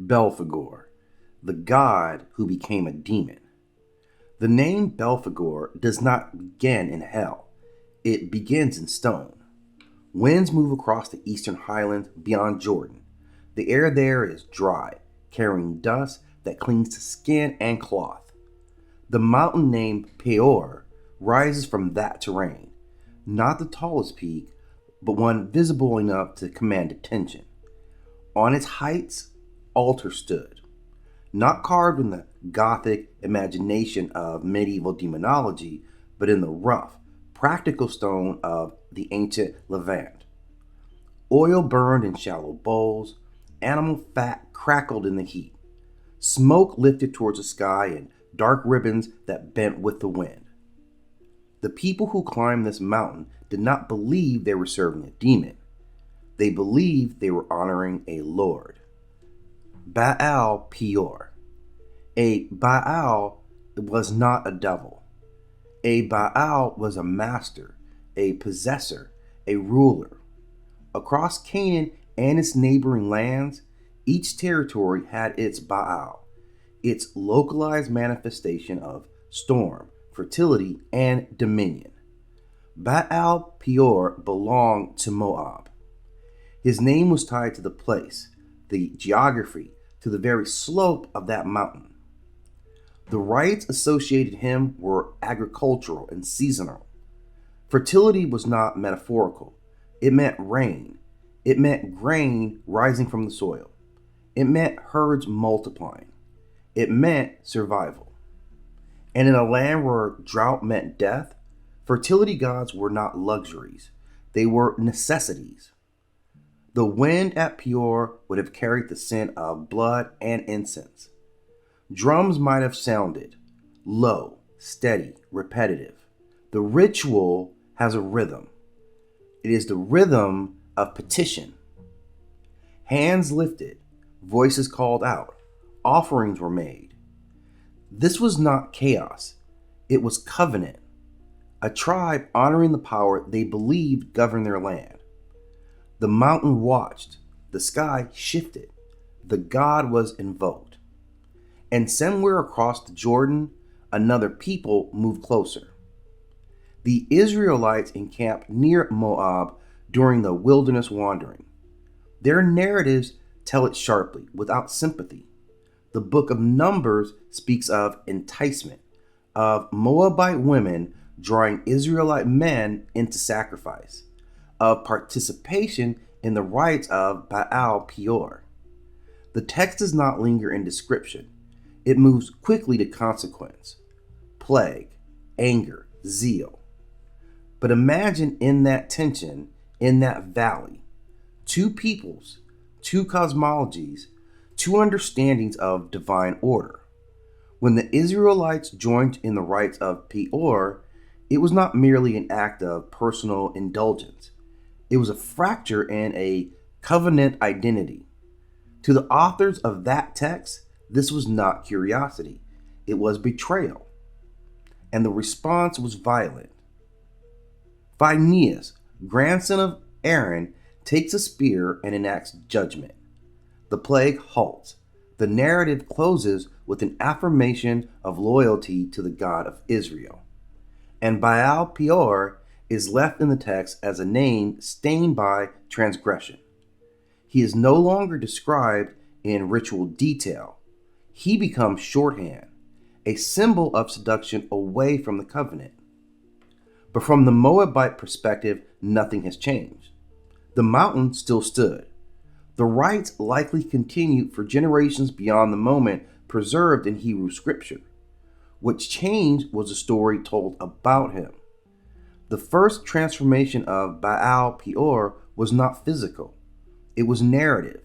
Belphegor, the god who became a demon. The name Belphegor does not begin in hell, it begins in stone. Winds move across the eastern highlands beyond Jordan. The air there is dry, carrying dust that clings to skin and cloth. The mountain named Peor rises from that terrain, not the tallest peak, but one visible enough to command attention. On its heights, altars stood, not carved in the Gothic imagination of medieval demonology, but in the rough, practical stone of the ancient Levant. Oil burned in shallow bowls, animal fat crackled in the heat. Smoke lifted towards the sky in dark ribbons that bent with the wind. The people who climbed this mountain did not believe they were serving a demon. They believed they were honoring a lord. Baal Peor. A Baal was not a devil. A Baal was a master, a possessor, a ruler. Across Canaan and its neighboring lands, each territory had its Baal, its localized manifestation of storm, fertility, and dominion. Baal Peor belonged to Moab. His name was tied to the place, the geography, to the very slope of that mountain. The rites associated him were agricultural and seasonal. Fertility was not metaphorical. It meant rain. It meant grain rising from the soil. It meant herds multiplying. It meant survival. And in a land where drought meant death, fertility gods were not luxuries. They were necessities. The wind at Peor would have carried the scent of blood and incense. Drums might have sounded low, steady, repetitive. The ritual has a rhythm. It is the rhythm of petition. Hands lifted, voices called out, offerings were made. This was not chaos, it was covenant. A tribe honoring the power they believed governed their land. The mountain watched, the sky shifted, the god was invoked. And somewhere across the Jordan, another people moved closer. The Israelites encamped near Moab during the wilderness wandering. Their narratives tell it sharply, without sympathy. The book of Numbers speaks of enticement, of Moabite women drawing Israelite men into sacrifice, of participation in the rites of Baal Peor. The text does not linger in description. It moves quickly to consequence, plague, anger, zeal. But imagine in that tension, in that valley, two peoples, two cosmologies, two understandings of divine order. When the Israelites joined in the rites of Peor, it was not merely an act of personal indulgence. It was a fracture in a covenant identity. To the authors of that text, this was not curiosity, it was betrayal. And the response was violent. Phinehas, grandson of Aaron, takes a spear and enacts judgment. The plague halts. The narrative closes with an affirmation of loyalty to the God of Israel. And Baal Peor is left in the text as a name stained by transgression. He is no longer described in ritual detail. He becomes shorthand, a symbol of seduction away from the covenant. But from the Moabite perspective, nothing has changed. The mountain still stood. The rites likely continued for generations beyond the moment preserved in Hebrew scripture. What changed was a story told about him. The first transformation of Baal Peor was not physical, it was narrative.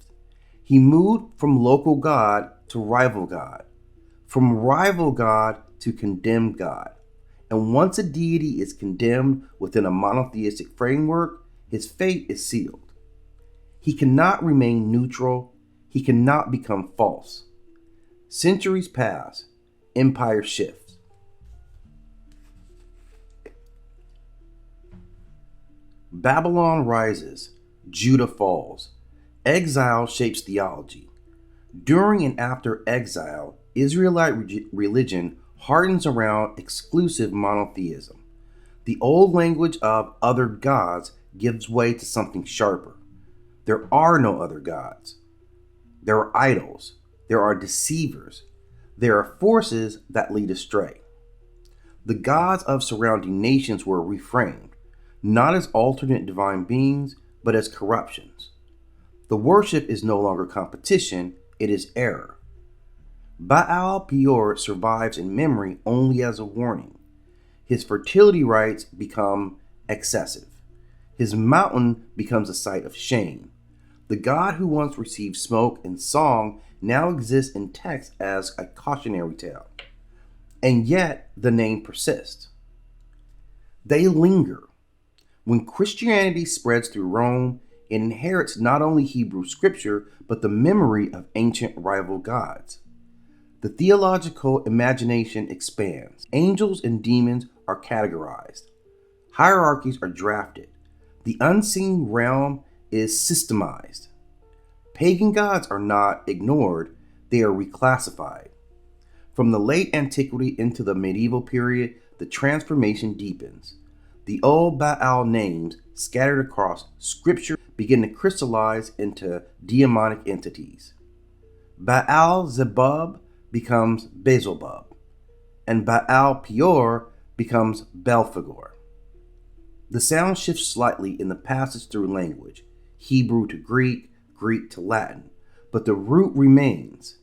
He moved from local God to rival God, from rival God to condemned God. And once a deity is condemned within a monotheistic framework, his fate is sealed. He cannot remain neutral, he cannot become false. Centuries pass, empire shifts. Babylon rises, Judah falls. Exile shapes theology. During and after exile, Israelite religion hardens around exclusive monotheism. The old language of other gods gives way to something sharper. There are no other gods. There are idols. There are deceivers. There are forces that lead astray. The gods of surrounding nations were reframed, not as alternate divine beings, but as corruptions. The worship is no longer competition, it is error. Baal Peor survives in memory only as a warning. His fertility rites become excessive. His mountain becomes a site of shame. The god who once received smoke and song now exists in text as a cautionary tale. And yet the name persists. They linger. When Christianity spreads through Rome, it inherits not only Hebrew scripture, but the memory of ancient rival gods. The theological imagination expands. Angels and demons are categorized. Hierarchies are drafted. The unseen realm is systemized. Pagan gods are not ignored, they are reclassified. From the late antiquity into the medieval period, the transformation deepens. The old Baal names scattered across scripture begin to crystallize into demonic entities. Baal Zebub becomes Beelzebub, and Baal Peor becomes Belphegor. The sound shifts slightly in the passage through language, Hebrew to Greek, Greek to Latin, but the root remains,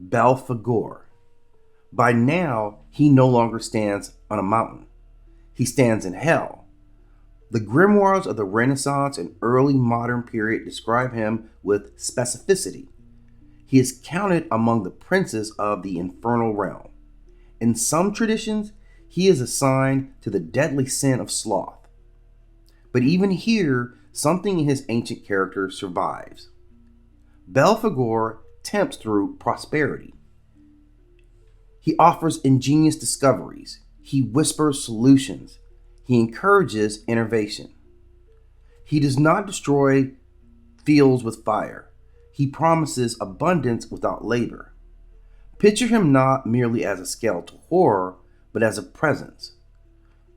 Belphegor. By now, he no longer stands on a mountain. He stands in hell. The grimoires of the Renaissance and early modern period describe him with specificity. He is counted among the princes of the infernal realm. In some traditions, he is assigned to the deadly sin of sloth. But even here, something in his ancient character survives. Belphegor tempts through prosperity. He offers ingenious discoveries. He whispers solutions. He encourages innovation. He does not destroy fields with fire. He promises abundance without labor. Picture him not merely as a skeletal horror, but as a presence.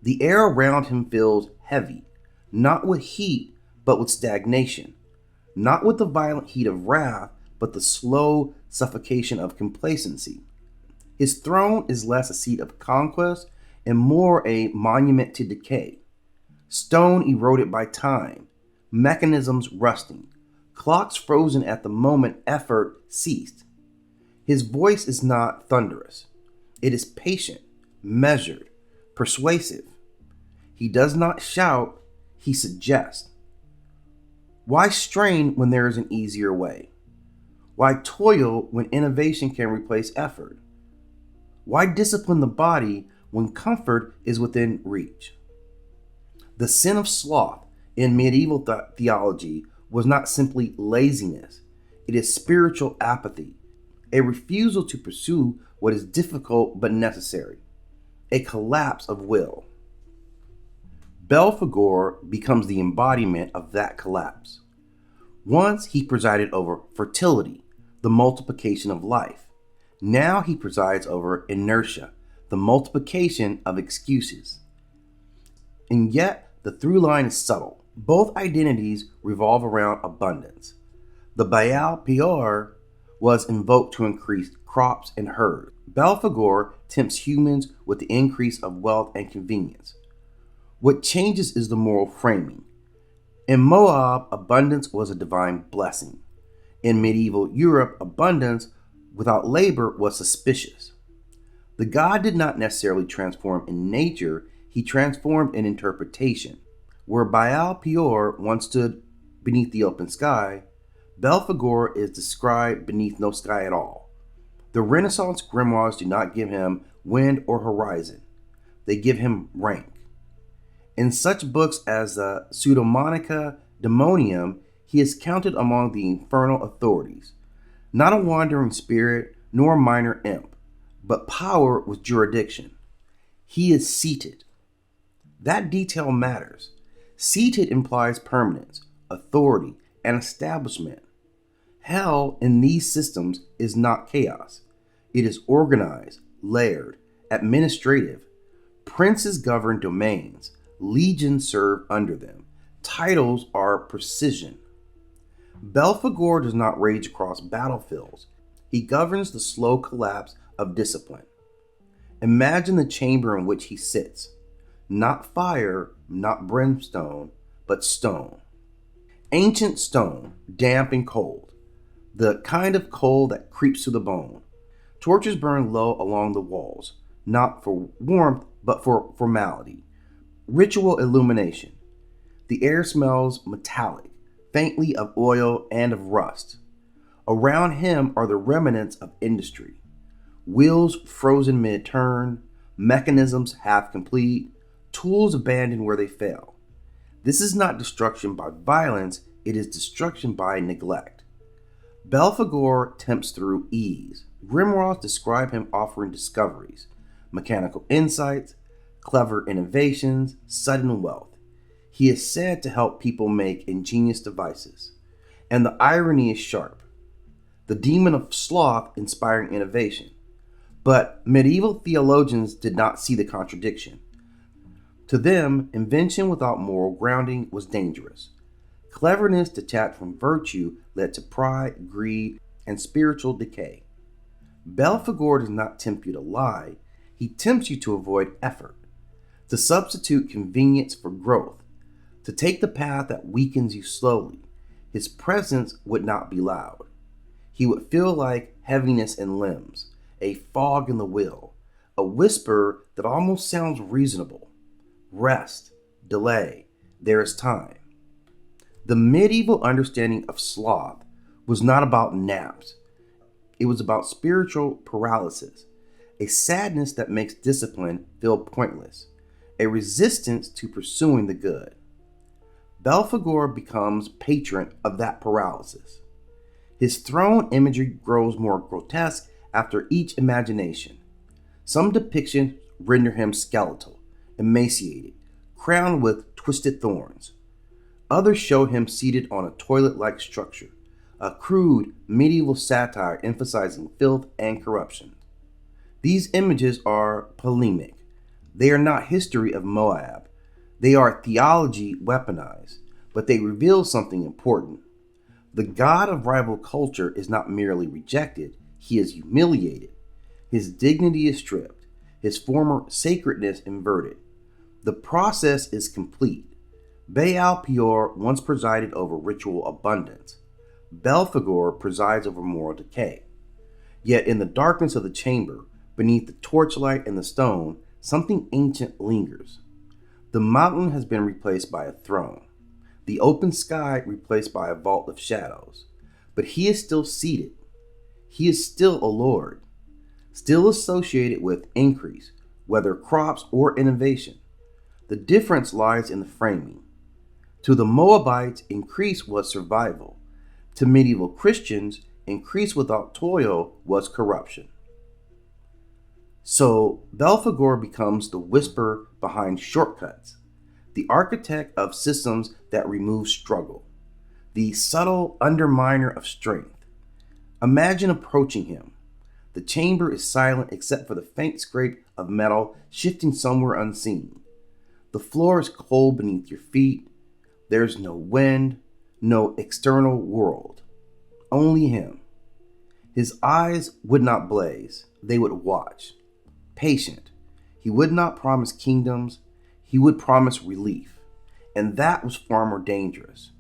The air around him feels heavy, not with heat, but with stagnation. Not with the violent heat of wrath, but the slow suffocation of complacency. His throne is less a seat of conquest and more a monument to decay. Stone eroded by time, mechanisms rusting, clocks frozen at the moment effort ceased. His voice is not thunderous. It is patient, measured, persuasive. He does not shout, he suggests. Why strain when there is an easier way? Why toil when innovation can replace effort? Why discipline the body when comfort is within reach? The sin of sloth in medieval theology was not simply laziness, it is spiritual apathy, a refusal to pursue what is difficult but necessary, a collapse of will. Belphegor becomes the embodiment of that collapse. Once he presided over fertility, the multiplication of life. Now he presides over inertia, the multiplication of excuses. And yet, the through line is subtle. Both identities revolve around abundance. The Baal Peor was invoked to increase crops and herds. Belphegor tempts humans with the increase of wealth and convenience. What changes is the moral framing. In Moab, abundance was a divine blessing. In medieval Europe, abundance without labor was suspicious. The god did not necessarily transform in nature, he transformed in interpretation. Where Baal Peor once stood beneath the open sky, Belphegor is described beneath no sky at all. The Renaissance grimoires do not give him wind or horizon. They give him rank. In such books as the Pseudemonica Demonium, he is counted among the infernal authorities, not a wandering spirit nor a minor imp, but power with jurisdiction. He is seated. That detail matters. Seated implies permanence, authority, and establishment. Hell in these systems is not chaos. It is organized, layered, administrative. Princes govern domains. Legions serve under them. Titles are precision. Belphegor does not rage across battlefields. He governs the slow collapse of discipline. Imagine the chamber in which he sits. Not fire, not brimstone, but stone. Ancient stone, damp and cold. The kind of cold that creeps to the bone. Torches burn low along the walls, not for warmth, but for formality. Ritual illumination. The air smells metallic, faintly of oil and of rust. Around him are the remnants of industry. Wheels frozen mid-turn, mechanisms half complete, tools abandoned where they fail. This is not destruction by violence, it is destruction by neglect. Belphegor tempts through ease. Grimoires describe him offering discoveries, mechanical insights, clever innovations, sudden wealth. He is said to help people make ingenious devices. And the irony is sharp. The demon of sloth inspiring innovation. But medieval theologians did not see the contradiction. To them, invention without moral grounding was dangerous. Cleverness detached from virtue led to pride, greed, and spiritual decay. Belphegor does not tempt you to lie, he tempts you to avoid effort, to substitute convenience for growth, to take the path that weakens you slowly. His presence would not be loud. He would feel like heaviness in limbs, a fog in the will, a whisper that almost sounds reasonable. Rest, delay, there is time. The medieval understanding of sloth was not about naps. It was about spiritual paralysis, a sadness that makes discipline feel pointless, a resistance to pursuing the good. Belphegor becomes patron of that paralysis. His throne imagery grows more grotesque after each imagination. Some depictions render him skeletal, emaciated, crowned with twisted thorns. Others show him seated on a toilet-like structure, a crude medieval satire emphasizing filth and corruption. These images are polemic. They are not history of Moab. They are theology weaponized, but they reveal something important. The god of rival culture is not merely rejected, he is humiliated. His dignity is stripped, his former sacredness inverted. The process is complete. Baal Peor once presided over ritual abundance. Belphegor presides over moral decay. Yet in the darkness of the chamber, beneath the torchlight and the stone, something ancient lingers. The mountain has been replaced by a throne. The open sky replaced by a vault of shadows. But he is still seated. He is still a lord, still associated with increase, whether crops or innovation. The difference lies in the framing. To the Moabites, increase was survival. To medieval Christians, increase without toil was corruption. So Belphegor becomes the whisper behind shortcuts, the architect of systems that remove struggle, the subtle underminer of strength. Imagine approaching him. The chamber is silent except for the faint scrape of metal shifting somewhere unseen. The floor is cold beneath your feet. There's no wind, no external world. Only him. His eyes would not blaze, they would watch. Patient. He would not promise kingdoms, he would promise relief. And that was far more dangerous,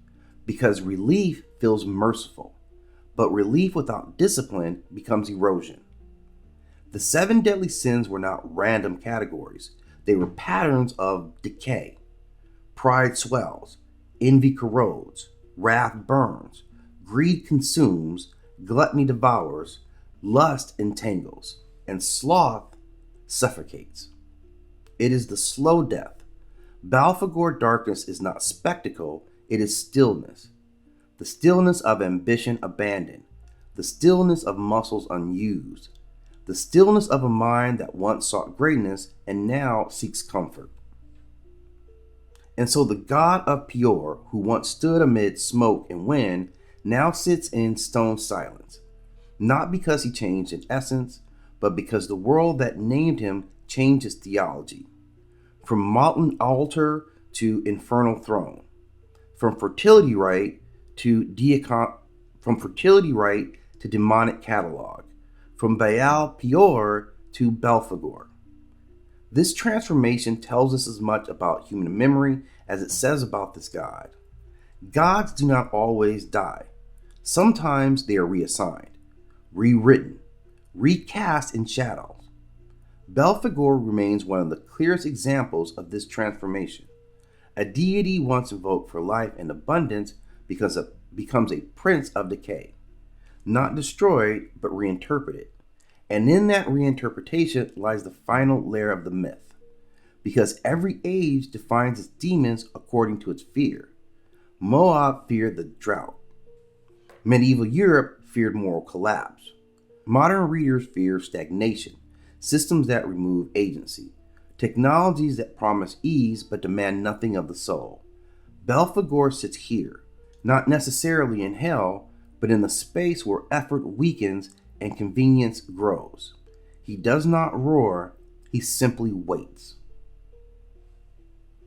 because relief feels merciful, but relief without discipline becomes erosion. The 7 deadly sins were not random categories, they were patterns of decay. Pride swells, envy corrodes, wrath burns, greed consumes, gluttony devours, lust entangles, and sloth suffocates. It is the slow death. Belphegor darkness is not spectacle, it is stillness. The stillness of ambition abandoned, the stillness of muscles unused, the stillness of a mind that once sought greatness and now seeks comfort. And so the god of Peor, who once stood amid smoke and wind, now sits in stone silence, not because he changed in essence, but because the world that named him changed his theology. From molten altar to infernal throne, from fertility rite to from fertility rite to demonic catalog, from Baal Peor to Belphegor. This transformation tells us as much about human memory as it says about this God. Gods do not always die. Sometimes they are reassigned, rewritten, recast in shadows. Belphegor remains one of the clearest examples of this transformation. A deity once invoked for life and abundance becomes a prince of decay, not destroyed, but reinterpreted. And in that reinterpretation lies the final layer of the myth, because every age defines its demons according to its fear. Moab feared the drought. Medieval Europe feared moral collapse. Modern readers fear stagnation, systems that remove agency, technologies that promise ease but demand nothing of the soul. Belphegor sits here, not necessarily in hell, but in the space where effort weakens and convenience grows. He does not roar, he simply waits.